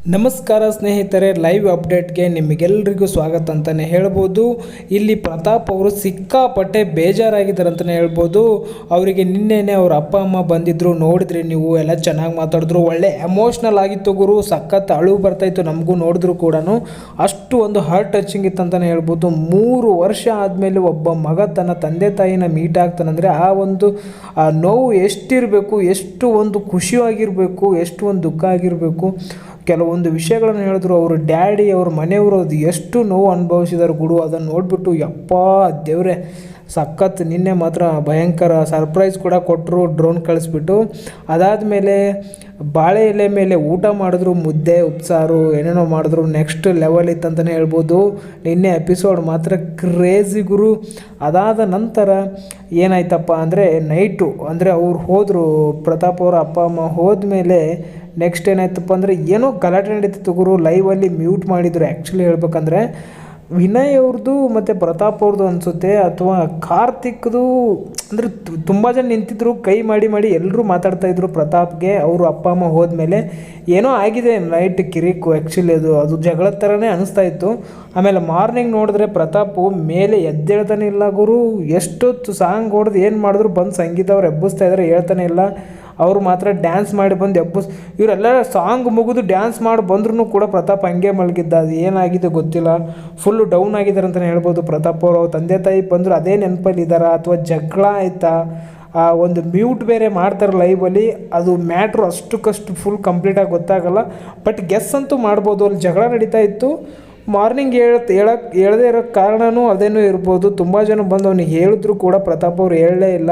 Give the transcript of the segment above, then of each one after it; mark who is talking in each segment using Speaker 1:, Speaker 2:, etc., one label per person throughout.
Speaker 1: ನಮಸ್ಕಾರ ಸ್ನೇಹಿತರೆ, ಲೈವ್ ಅಪ್ಡೇಟ್ಗೆ ನಿಮಗೆಲ್ಲರಿಗೂ ಸ್ವಾಗತ ಅಂತಲೇ ಹೇಳ್ಬೋದು. ಇಲ್ಲಿ ಪ್ರತಾಪ್ ಅವರು ಸಿಕ್ಕಾಪಟ್ಟೆ ಬೇಜಾರಾಗಿದ್ದಾರೆ ಅಂತಲೇ ಹೇಳ್ಬೋದು. ಅವರಿಗೆ ನಿನ್ನೆನೇ ಅವ್ರ ಅಪ್ಪ ಅಮ್ಮ ಬಂದಿದ್ದರು, ನೋಡಿದ್ರಿ ನೀವು, ಎಲ್ಲ ಚೆನ್ನಾಗಿ ಮಾತಾಡಿದ್ರು, ಒಳ್ಳೆ ಎಮೋಷ್ನಲ್ ಆಗಿತ್ತು ಗುರು, ಸಖತ್ ಅಳು ಬರ್ತಾಯಿತ್ತು ನಮಗೂ ನೋಡಿದ್ರು ಕೂಡ. ಅಷ್ಟು ಒಂದು ಹಾರ್ಟ್ ಟಚಿಂಗ್ ಇತ್ತು ಅಂತಲೇ ಹೇಳ್ಬೋದು. 3 ವರ್ಷ ಆದಮೇಲೆ ಒಬ್ಬ ಮಗ ತನ್ನ ತಂದೆ ತಾಯಿನ ಮೀಟ್ ಆಗ್ತಾನಂದರೆ ಆ ಒಂದು ನೋವು ಎಷ್ಟಿರಬೇಕು, ಎಷ್ಟು ಒಂದು ಖುಷಿಯಾಗಿರಬೇಕು, ಎಷ್ಟು ಒಂದು ದುಃಖ ಆಗಿರಬೇಕು. ಕೆಲವೊಂದು ವಿಷಯಗಳನ್ನು ಹೇಳಿದ್ರು ಅವ್ರ ಡ್ಯಾಡಿ, ಅವ್ರ ಮನೆಯವರು ಅದು ಎಷ್ಟು ನೋವು ಅನುಭವಿಸಿದಾರೆ ಗುಡು. ಅದನ್ನು ನೋಡಿಬಿಟ್ಟು ಯಪ್ಪ ದೇವ್ರೆ ಸಖತ್. ನಿನ್ನೆ ಮಾತ್ರ ಭಯಂಕರ ಸರ್ಪ್ರೈಸ್ ಕೂಡ ಕೊಟ್ಟರು, ಡ್ರೋನ್ ಕಳಿಸ್ಬಿಟ್ಟು. ಅದಾದಮೇಲೆ ಬಾಳೆ ಎಲೆ ಮೇಲೆ ಊಟ ಮಾಡಿದ್ರು, ಮುದ್ದೆ ಉಪ್ಸಾರು ಏನೇನೋ ಮಾಡಿದ್ರು, ನೆಕ್ಸ್ಟ್ ಲೆವೆಲ್ ಇತ್ತಂತಲೇ ಹೇಳ್ಬೋದು. ನಿನ್ನೆ ಎಪಿಸೋಡ್ ಮಾತ್ರ ಕ್ರೇಜಿ ಗುರು. ಅದಾದ ನಂತರ ಏನಾಯ್ತಪ್ಪ ಅಂದರೆ ನೈಟು, ಅಂದರೆ ಅವ್ರು ಹೋದರು, ಪ್ರತಾಪ್ ಅವರ ಅಪ್ಪ ಅಮ್ಮ ಹೋದ್ಮೇಲೆ ನೆಕ್ಸ್ಟ್ ಏನಾಯ್ತಪ್ಪ ಅಂದರೆ ಏನೋ ಗಲಾಟೆ ನಡೀತಿತ್ತು ಗುರು. ಲೈವಲ್ಲಿ ಮ್ಯೂಟ್ ಮಾಡಿದ್ರು. ಆ್ಯಕ್ಚುಲಿ ಹೇಳ್ಬೇಕಂದ್ರೆ ವಿನಯ್ ಅವ್ರದ್ದು ಮತ್ತು ಪ್ರತಾಪ್ ಅವ್ರದ್ದು ಅನಿಸುತ್ತೆ, ಅಥವಾ ಕಾರ್ತಿಕ್ದು. ಅಂದರೆ ತುಂಬ ಜನ ನಿಂತಿದ್ರು, ಕೈ ಮಾಡಿ ಎಲ್ಲರೂ ಮಾತಾಡ್ತಾಯಿದ್ರು ಪ್ರತಾಪ್ಗೆ. ಅವರು ಅಪ್ಪ ಅಮ್ಮ ಹೋದ್ಮೇಲೆ ಏನೋ ಆಗಿದೆ ನೈಟ್ ಕಿರಿಕು. ಆ್ಯಕ್ಚುಲಿ ಅದು ಜಗಳದ ಥರನೇ ಅನಿಸ್ತಾ ಇತ್ತು. ಆಮೇಲೆ ಮಾರ್ನಿಂಗ್ ನೋಡಿದ್ರೆ ಪ್ರತಾಪು ಮೇಲೆ ಎದ್ದೇಳ್ತಾನೆ ಇಲ್ಲ ಗುರು. ಎಷ್ಟೊತ್ತು ಸಾಂಗ್ ಹೊಡೆದು ಏನು ಮಾಡಿದ್ರು ಬಂದು ಸಂಗೀತ ಅವ್ರು ಎಬ್ಬಿಸ್ತಾ ಇದ್ದಾರೆ, ಹೇಳ್ತಾನೆ ಇಲ್ಲ. ಅವರು ಮಾತ್ರ ಡ್ಯಾನ್ಸ್ ಮಾಡಿ ಬಂದು ಇವರೆಲ್ಲ ಸಾಂಗ್ ಮುಗಿದು ಡ್ಯಾನ್ಸ್ ಮಾಡಿ ಬಂದ್ರೂ ಕೂಡ ಪ್ರತಾಪ್ ಹಂಗೆ ಮಲಗಿದ್ದ. ಅದು ಏನಾಗಿದೆ ಗೊತ್ತಿಲ್ಲ, ಫುಲ್ಲು ಡೌನ್ ಆಗಿದ್ದಾರೆ ಅಂತಲೇ ಹೇಳ್ಬೋದು ಪ್ರತಾಪ್ ಅವರು. ತಂದೆ ತಾಯಿ ಬಂದರು ಅದೇ ನೆನಪಲ್ಲಿದ್ದಾರಾ, ಅಥವಾ ಜಗಳ ಆಯಿತಾ, ಒಂದು ಮ್ಯೂಟ್ ಬೇರೆ ಮಾಡ್ತಾರೆ ಲೈವಲ್ಲಿ. ಅದು ಮ್ಯಾಟ್ರು ಅಷ್ಟಕ್ಕಷ್ಟು ಫುಲ್ ಕಂಪ್ಲೀಟಾಗಿ ಗೊತ್ತಾಗಲ್ಲ. ಬಟ್ ಗೆಸ್ ಅಂತೂ ಮಾಡ್ಬೋದು, ಅಲ್ಲಿ ಜಗಳ ನಡೀತಾ ಇತ್ತು. ಮಾರ್ನಿಂಗ್ ಹೇಳದೇ ಇರೋ ಕಾರಣವೂ ಅದೇನೂ ಇರ್ಬೋದು. ತುಂಬ ಜನ ಬಂದು ಅವನಿಗೆ ಹೇಳಿದ್ರು ಕೂಡ ಪ್ರತಾಪ್ ಅವ್ರು ಹೇಳಲೇ ಇಲ್ಲ.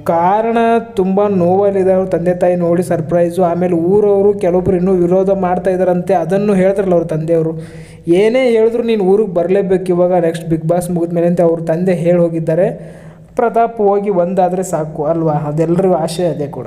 Speaker 1: ಕಾರಣ ತುಂಬ ನೋವಲ್ಲಿದೆ. ಅವ್ರ ತಂದೆ ತಾಯಿ ನೋಡಿ ಸರ್ಪ್ರೈಸು. ಆಮೇಲೆ ಊರವರು ಕೆಲವೊಬ್ರು ಇನ್ನೂ ವಿರೋಧ ಮಾಡ್ತಾ ಇದ್ದಾರಂತೆ, ಅದನ್ನು ಹೇಳ್ತಾರಲ್ಲ ಅವ್ರ ತಂದೆಯವರು. ಏನೇ ಹೇಳಿದ್ರು ನೀನು ಊರಿಗೆ ಬರಲೇಬೇಕು ಇವಾಗ, ನೆಕ್ಸ್ಟ್ ಬಿಗ್ ಬಾಸ್ ಮುಗಿದ್ಮೇಲೆ ಅಂತ ಅವ್ರ ತಂದೆ ಹೇಳಿ ಹೋಗಿದ್ದಾರೆ. ಪ್ರತಾಪ್ ಹೋಗಿ ಒಂದಾದರೆ ಸಾಕು ಅಲ್ವಾ, ಅದೆಲ್ಲರಿಗೂ ಆಶೆ ಅದೇ ಕೂಡ.